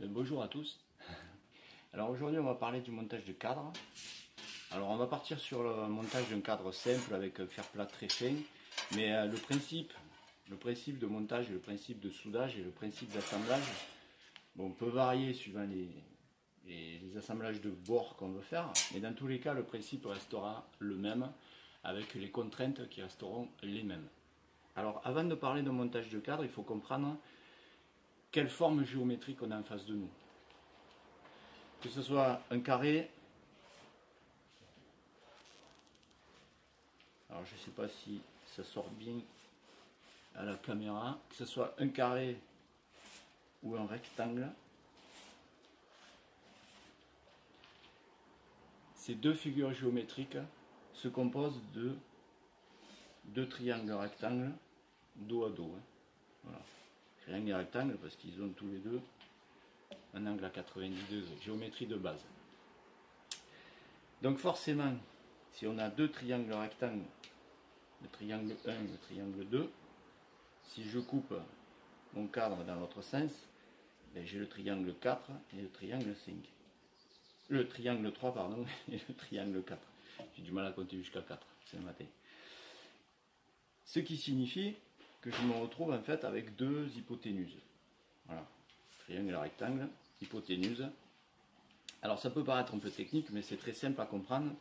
Bonjour à tous. Alors aujourd'hui on va parler du montage de cadre. Alors on va partir sur le montage d'un cadre simple avec un fer plat très fin, mais le principe de montage, le principe de soudage et le principe d'assemblage, bon, on peut varier suivant les assemblages de bord qu'on veut faire, mais dans tous les cas le principe restera le même avec les contraintes qui resteront les mêmes. Alors avant de parler de montage de cadre, il faut comprendre quelle forme géométrique on a en face de nous. Que ce soit un carré, alors je ne sais pas si ça sort bien à la caméra, que ce soit un carré ou un rectangle, ces deux figures géométriques se composent de deux triangles rectangles dos à dos. Voilà. Triangle et rectangle parce qu'ils ont tous les deux un angle à 90 degrés, géométrie de base. Donc forcément, si on a deux triangles rectangles, le triangle 1 et le triangle 2, si je coupe mon cadre dans l'autre sens, j'ai le triangle 4 et le triangle 5. Le triangle 3, pardon, et le triangle 4. J'ai du mal à compter jusqu'à 4, c'est le matin. Ce qui signifie que je me retrouve en fait avec deux hypoténuses. Voilà, triangle rectangle, hypoténuse. Alors ça peut paraître un peu technique, mais c'est très simple à comprendre.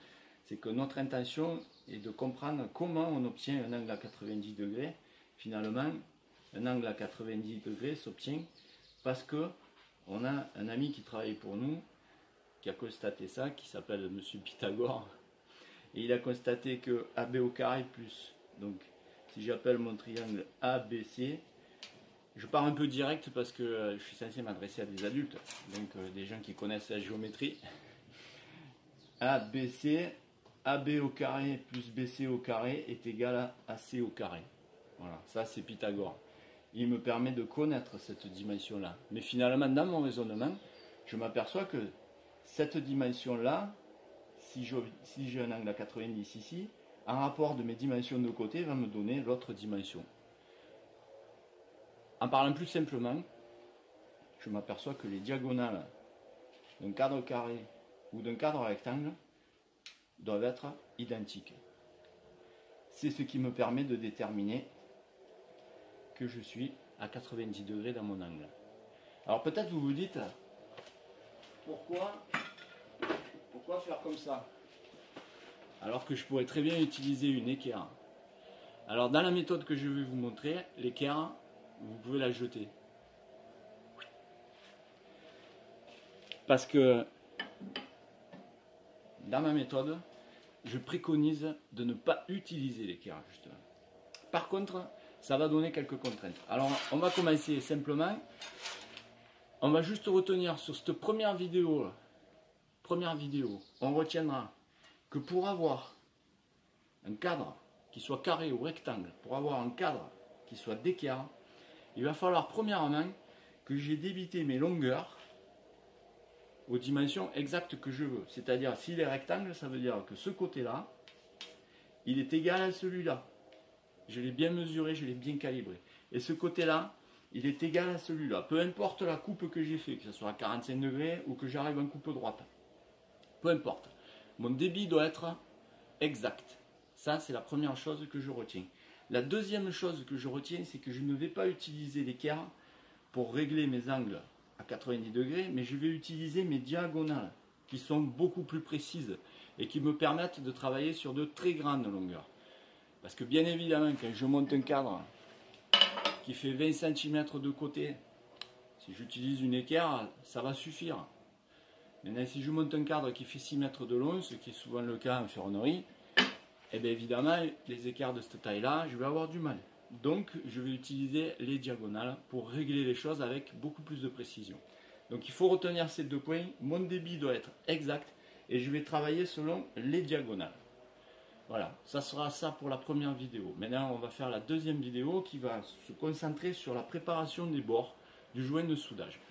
C'est que notre intention est de comprendre comment on obtient un angle à 90 degrés. Finalement, un angle à 90 degrés s'obtient parce que on a un ami qui travaille pour nous, qui a constaté ça, qui s'appelle Monsieur Pythagore. Et il a constaté que AB au carré plus, donc si j'appelle mon triangle ABC, je pars un peu direct parce que je suis censé m'adresser à des adultes, donc des gens qui connaissent la géométrie. ABC, AB au carré plus BC au carré est égal à AC au carré. Voilà, ça c'est Pythagore. Il me permet de connaître cette dimension-là. Mais finalement, dans mon raisonnement, je m'aperçois que cette dimension-là, si j'ai un angle à 90 ici, un rapport de mes dimensions de côté va me donner l'autre dimension. En parlant plus simplement, je m'aperçois que les diagonales d'un cadre carré ou d'un cadre rectangle doivent être identiques. C'est ce qui me permet de déterminer que je suis à 90 degrés dans mon angle. Alors peut-être vous vous dites, pourquoi faire comme ça? Alors que je pourrais très bien utiliser une équerre. Alors dans la méthode que je vais vous montrer, l'équerre, vous pouvez la jeter. Parce que dans ma méthode, je préconise de ne pas utiliser l'équerre justement. Par contre, ça va donner quelques contraintes. Alors on va commencer simplement. On va juste retenir sur cette première vidéo, on retiendra que pour avoir un cadre qui soit carré ou rectangle, pour avoir un cadre qui soit d'équerre, il va falloir premièrement que j'ai débité mes longueurs aux dimensions exactes que je veux. C'est-à-dire, s'il est rectangle, ça veut dire que ce côté-là, il est égal à celui-là. Je l'ai bien mesuré, je l'ai bien calibré. Et ce côté-là, il est égal à celui-là. Peu importe la coupe que j'ai fait, que ce soit à 45 degrés ou que j'arrive en coupe droite. Peu importe. Mon débit doit être exact. Ça, c'est la première chose que je retiens. La deuxième chose que je retiens, c'est que je ne vais pas utiliser l'équerre pour régler mes angles à 90 degrés, mais je vais utiliser mes diagonales, qui sont beaucoup plus précises et qui me permettent de travailler sur de très grandes longueurs. Parce que bien évidemment, quand je monte un cadre qui fait 20 cm de côté, si j'utilise une équerre, ça va suffire. Maintenant, si je monte un cadre qui fait 6 mètres de long, ce qui est souvent le cas en ferronnerie, et bien évidemment, les écarts de cette taille-là, je vais avoir du mal. Donc, je vais utiliser les diagonales pour régler les choses avec beaucoup plus de précision. Donc, il faut retenir ces deux points. Mon débit doit être exact et je vais travailler selon les diagonales. Voilà, ça sera ça pour la première vidéo. Maintenant, on va faire la deuxième vidéo qui va se concentrer sur la préparation des bords du joint de soudage.